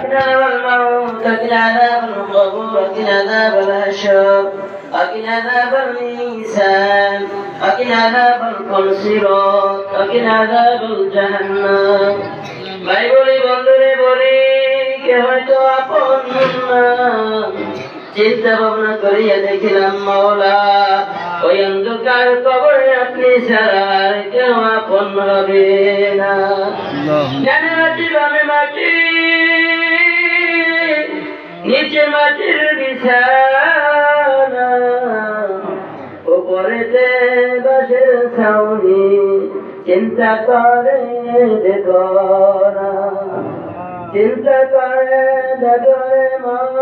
الموت وقنا عذاب القبور وقنا عذاب الحشر وقنا عذاب الميزان وقنا عذاب الصراط وقنا عذاب الجهنم ভাই বলি বন্ধুরে বলি কে হয়তো আপন না চিন্তা ভাবনা করিয়া দেখিলাম মাওলা ওই অন্ধকার কবরে আপনি ছাড়া আর কেউ আপন হবে না জানে মাটি বামে মাটি নিচে মাটির বিছানা উপরেতে বাঁশের ছাউনি চিন্তা করে দেখো না চিন্তা করে দেখো মন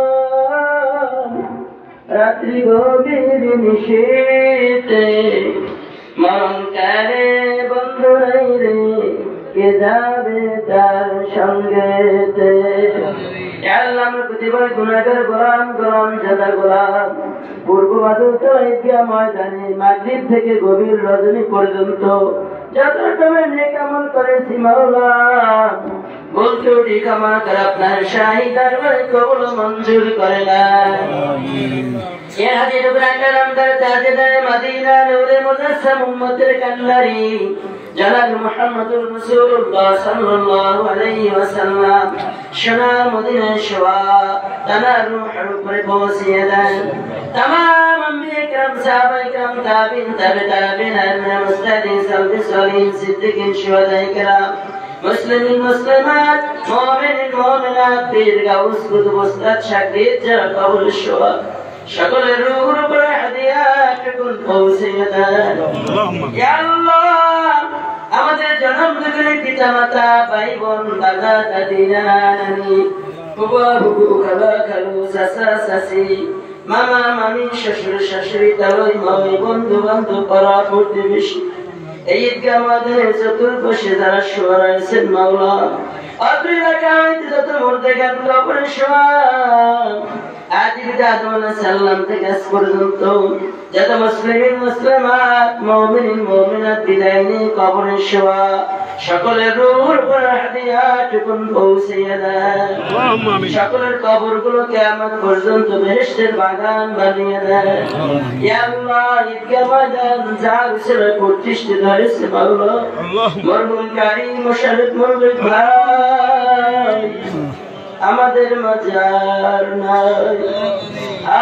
রাত্রি গভীর নিশীতে মন কারে বন্ধু নাই রে কে যাবে তার সঙ্গেতে আল্লাহ আমরা প্রতিবার গুনাহগার গোলাম গোলাম জাদা গোলাম পূর্ব বাদুরতা ঈদগাহ ময়দানে মাগরিব থেকে গভীর রজনী পর্যন্ত যত রকমের নেক আমল করেছি মাওলা বলতে উঠি ক্ষমা করে আপনার শাহী দরবারে কবুল মঞ্জুর করে না ইয়া হাদির ব্রান্ডার আমদার তাজদার মদিনা নূরে মুজাসসাম উম্মতের কান্নারি জনাব মুহাম্মদুর রাসূলুল্লাহ সাল্লাল্লাহু আলাইহি ওয়াসাল্লাম সোনার মদিনায় শোয়া তানার রূহের উপরে পৌঁছিয়ে দেন तमाम अंबिया کرام साहबा کرام ताबीन ताबीन मुस्तदीन सल्फी सलीम सिद्दीकीन शुहदा کرام मुस्लिमीन मुस्लिमात मुमिनीन मुमिनात पीर गाउस कुतुब उस्ताद शागिर्द যারা কবর শোয়া সকলের রূহের উপরে হাদিয়াতুন পৌঁছিয়ে দেন ইয়া আল্লাহ আমাদের জন্মদাতা পিতামাতা ভাই বোন দাদা দাদি নানি ফুফা ফুফু খালা খালু চাচা চাচি মামা মামি শ্বশুর শাশুড়ি তাই মামি বন্ধু বান্ধব পাড়া প্রতিবেশী এই ঈদগাহ ময়দানের চতুর্পাশে যারা শোয়া রয়েছেন মাওলা আপনি এলাকায় যত মুর্দেগান কবরে শোয়া আদিবিদা আদম আলাইহিস সালাম থেকে আজ পর্যন্ত যত মুসলিমিন মুসলিমাত মুমিনিন মুমিনাত বিদায় নিয়ে কবরে শোয়া সকলের রূহের উপর হাদিয়াতুন পৌঁছিয়ে দেন সকলের কবরগুলো কিয়ামত পর্যন্ত বেহেশতের বাগান বানিয়ে দেন ইয়া আল্লাহ ঈদগাহ ময়দান যার ছেলে প্রতিষ্ঠিত হয়েছে মাওলা মরহুম কারী মুশাররফ মুরবিদ ভাই আমাদের মাঝে আর নাই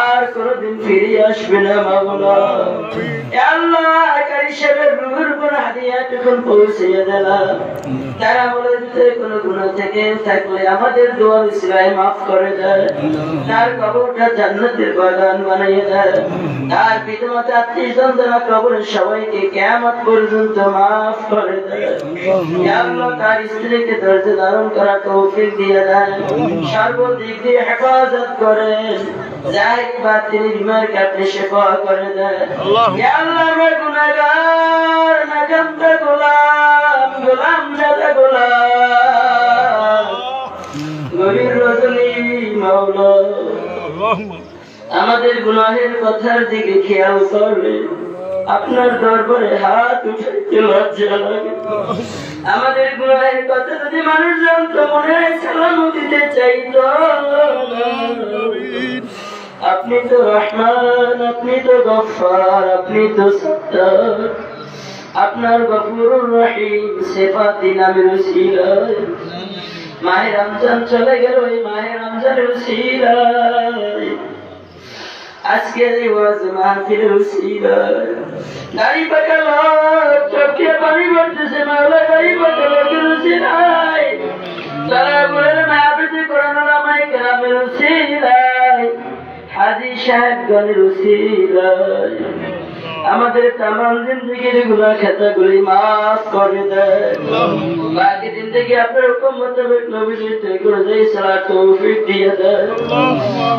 আর কোনদিন ফিরে আসবে না মাওলা আল্লাহ কারী সাহেবের রূহের উপর হাদিয়াতুন পৌঁছিয়ে দেন তারা বলেছে কোন গুনাহ থেকে থাকলে আমাদের দোয়া উসিলায় maaf করে দেন তার কবরটা জান্নাতের বাগান বানিয়ে দেন তার পিতামাতা আত্মীয়স্বজন যারা কবরের সবাইকে কিয়ামত পর্যন্ত maaf করে দেন ইয়া আল্লাহ তার স্ত্রীকে ধৈর্য ধারণ করার তৌফিক দিয়ে দেন সর্বদিক দিয়ে হেফাজত করেন যাক বা তিনি বিমার কাটলে শিফা করে দেন ইয়া আল্লাহ আমরা গুনাহগার নাজামতা গোলাম গোলাম জাদা গোলাম গভীর রজনী মাওলা আমাদের গুনাহের কথার দিকে খেয়াল করবে আপনার দরবারে হাত উঠাইতে লজ্জা লাগে আমাদের গুনাহের কথা যদি মানুষ জানতো মনে হয় সালাম দিতে চাইতো আপনি তো রহমান আপনি তো গফফার আপনি তো সত্তার আপনার গফুরুর রহিম সিফাতি নামের উসিলায় মাহে রমজান চলে গেল এই মাহে রমজানের উসিলায় আজকে এই ওয়াজ মাহফিলের উসিলায় দাড়ি পাকা লোক চোখে পানি পড়তেছে মাওলা দাড়ি পাকা লোকের উসিলায় তারা বলেন মাহফিল কোরআন ওলামায়ে কেরামের উসিলায় হাজী সাহেবগণের উসিলায় আমাদের तमाम जिंदगीর গুনাহ খাতাগুলি maaf করে দেন বাকি জিন্দেগি আপনার হুকুম মোতাবেক নবীর তৈরি করে দেই সালাত তৌফিক দিয়ে দেন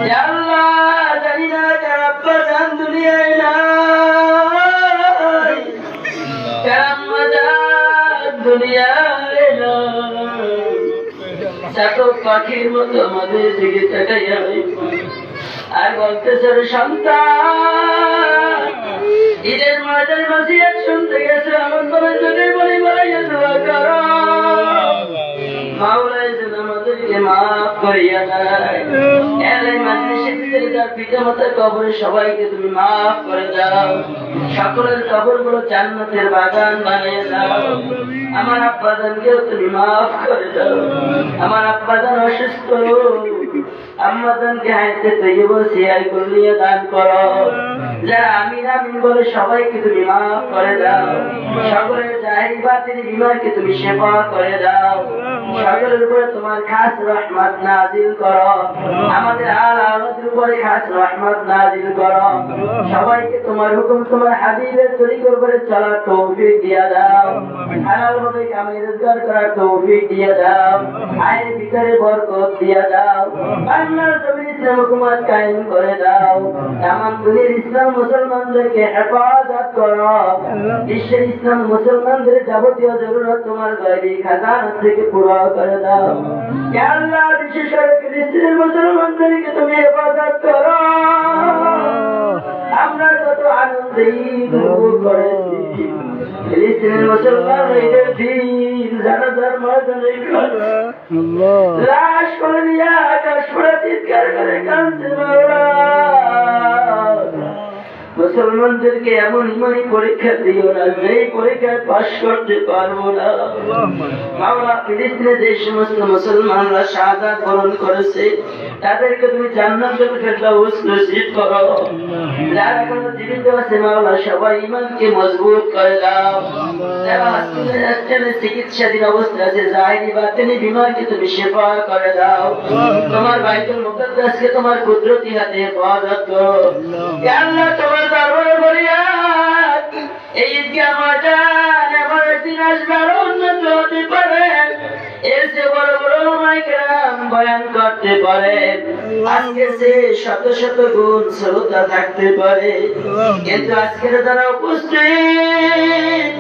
ইয়া আল্লাহ জানি না কার আব্বা জান দুনিয়ায় নাই কার মজাদ দুনিয়ায় নাই চাতক পাখির মতো আমাদের দিকে তাকাইয়া আর বলতেছে সন্তান ঈদের ময়দানে নসিহত শুনতে গেছে আমার বলে বলি বলাইয়া দোয়া করো মাওলা যেন আমাদেরকে মাফ করিয়া দাও। এই মাজলিসের ভিতরে যার পিতামাতার কবরে সবাইকে তুমি মাফ করে দাও। সকলের কবরগুলো জান্নাতের বাগান বানিয়ে দাও। আমার আব্বাজানকেও তুমি মাফ করে দাও। আমার আব্বাজান অসুস্থ, আম্মাজানকে হায়াতে তৈয়বা সিয়াই কুল্লিয়া দান করো। যারা আমিন আমিন বলে সবাইকে তুমি মাফ করে দাও। সকলের জাহিরি বাতিনি বিমারকে তুমি সেবা করে দাও। সকলের উপরে তোমার খাস রহমত নাজিল করো। আমাদের আল আওলাদের উপরে খাস রহমত নাজিল করো। সবাইকে তোমার হুকুম তোমার হাবিবের তরিকার উপরে চলার তৌফিক দিয়া দাও। হালাল ভাবে কামাই রোজগার করার তৌফিক দিয়া দাও। আয়ের ভিতরে বরকত দিয়া দাও। আল্লাহর জমিনে ইসলাম হুকুমত কায়েম করে দাও। তামাম দুনিয়ার ইসলাম মুসলমানদেরকে হেফাজত করো। বিশ্বের ইসলাম মুসলমানদের যাবতীয় জরুরত তোমার গায়বী খাজানা থেকে পুরো করে দাও। হে আল্লাহ, বিশেষ করে ফিলিস্তিনের মুসলমানদেরকে তুমি হেফাজত করো। আমরা যত আনন্দে ঈদ উপভোগ করেছি, ফিলিস্তিনের মুসলমানদের দিন জানাজার ময়দানে লাশ করে নিয়ে আকাশ পুরা চিৎকার করে কাঁদছে মাওলা। মুসলমানদেরকে এমন ইমানি পরীক্ষা দিও না যেই পরীক্ষায় পাশ করতে পারবো না। মাওলা, ফিলিস্তিনে যে সমস্ত মুসলমানরা শাহাদাত বরণ করেছে তাদেরকে তুমি জান্নাতুল ফেরদাউস নসিব করো। যারা এখনো জীবিত আছে মাওলা, সবাই ঈমানকে মজবুত করে দাও। যারা হাসপাতালে চিকিৎসাধীন অবস্থায় আছে জাহিরি বাতিনি বিমারকে তুমি শিফা করে দাও। তোমার বাইতুল মুকাদ্দাসকে তোমার কুদরতি হাতে হেফাজত করো। হে আল্লাহ, তোমার দরবারে ফরিয়াদ, এই ঈদগাহ ময়দান এমন একদিন আসবে আরো উন্নত হতে পারে, এর চেয়ে বড় বড় উলামায়ে কেরাম বয়ান করতে পারে, আজকে সে শত শত গুণ শ্রোতা থাকতে পারে, কিন্তু আজকের যারা উপস্থিত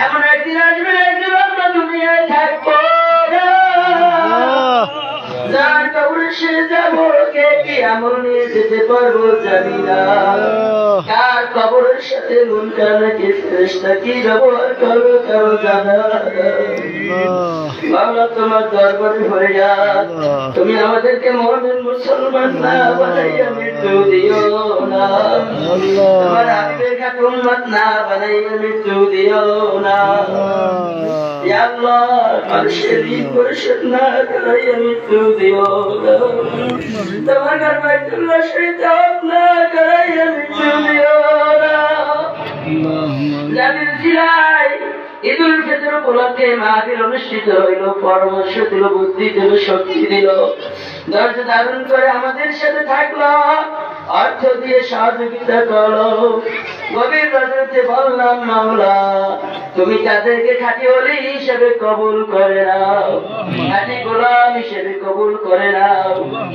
এমন একদিন আসবে একদিন আমরা দুনিয়ায় থাকবো না। যার কবরে সে যাবো, কে কি আমল নিয়ে যেতে পারবো জানি না। কার কবরের সাথে মুনকার নাকি ফেরেশতা কি ব্যবহার করবে কারো জানা মাওলা, তোমার দরবারে ফরিয়াদ, তুমি আমাদেরকে মুমিন মুসলমান না বানাইয়া মৃত্যু দিও না। তোমার হাবিবের খাট উম্মত না বানাইয়া মৃত্যু দিও না। ইয়া আল্লাহ, মানুষের ঈদ পরিশোধ না করাইয়া মৃত্যু দিও না। তোমার ঘর বাইতুল্লাহ শরীফ তাওয়াফ না করাইয়া মৃত্যু দিও না। যাদের জিলায় ঈদুল ফিতর উপলক্ষে মাহফিল অনুষ্ঠিত হইল, পরামর্শ দিল, বুদ্ধি দিল, শক্তি দিল, ধৈর্য ধারণ করে আমাদের সাথে থাকলো, অর্থ দিয়ে সহযোগিতা করলো। গভীর রজনীতে বললাম মাওলা, তুমি তাদেরকে খাঁটি ওলি হিসেবে কবুল করে নাও, খাঁটি গোলাম হিসেবে কবুল করে নাও।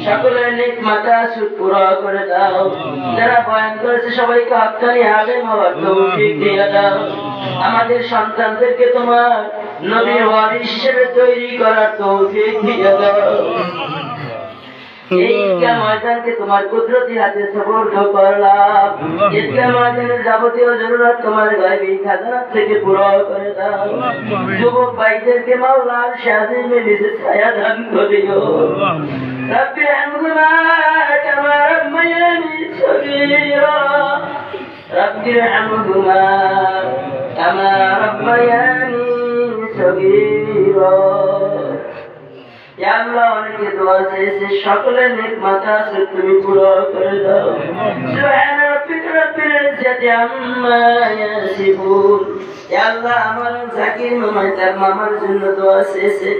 সকলের নেক মাকাসুদ পুরা করে দাও। যারা বয়ান করেছে সবাইকে হক্কানি আলেম হওয়ার তৌফিক দিয়ে দাও। আমাদের সন্তানদেরকে তোমার নবীর ওয়ারিস হিসেবে তৈরি করার তৌফিক দিয়ে দাও। এই ঈদগাহ ময়দানকে তোমার কুদরতি হাতে সুপর্দ করলাম। ঈদগাহ ময়দানের যাবতীয় জরুরত তোমার গায়বী খাজানা থেকে পুরো করে দাও। যুবক ভাইদেরকে মাওলার শাযিমে নিজে ছায়া দান করিও। রব্বি আনহুমা কামা রাব্বায়ানি সগীরা, রব্বি আনহুমা কামা রাব্বায়ানি সগীরা। ইয়া আল্লাহ, অনেকে দোয়া চেয়েছে, সকলের নেক মাকাসুদ তুমি পুরো করে দাও। সুবহানা রাব্বিকা রাব্বিল ইজ্জাতি আম্মা ইয়াসিফুন। ইয়া আল্লাহ, আমার জাকির মামার জন্য দোয়া চেয়েছে,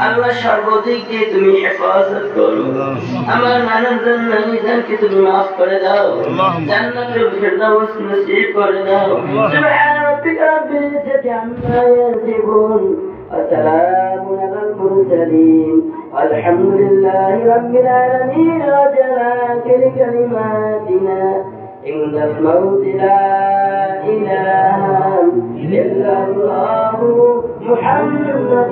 আল্লাহ সর্বদিক দিয়ে তুমি হেফাজত করো। আমার নানার জন্য নিজানকে তুমি মাফ করে দাও, জান্নাতুল ফিরদাউস নসিব করে দাও। সুবহানা রাব্বিকা রাব্বিল ইজ্জাতি আম্মা ইয়াসিফুন, السلام على المرسلين، الحمد لله رب العالمين. وجل كلماتنا عند الموت لا إله إلا الله محمد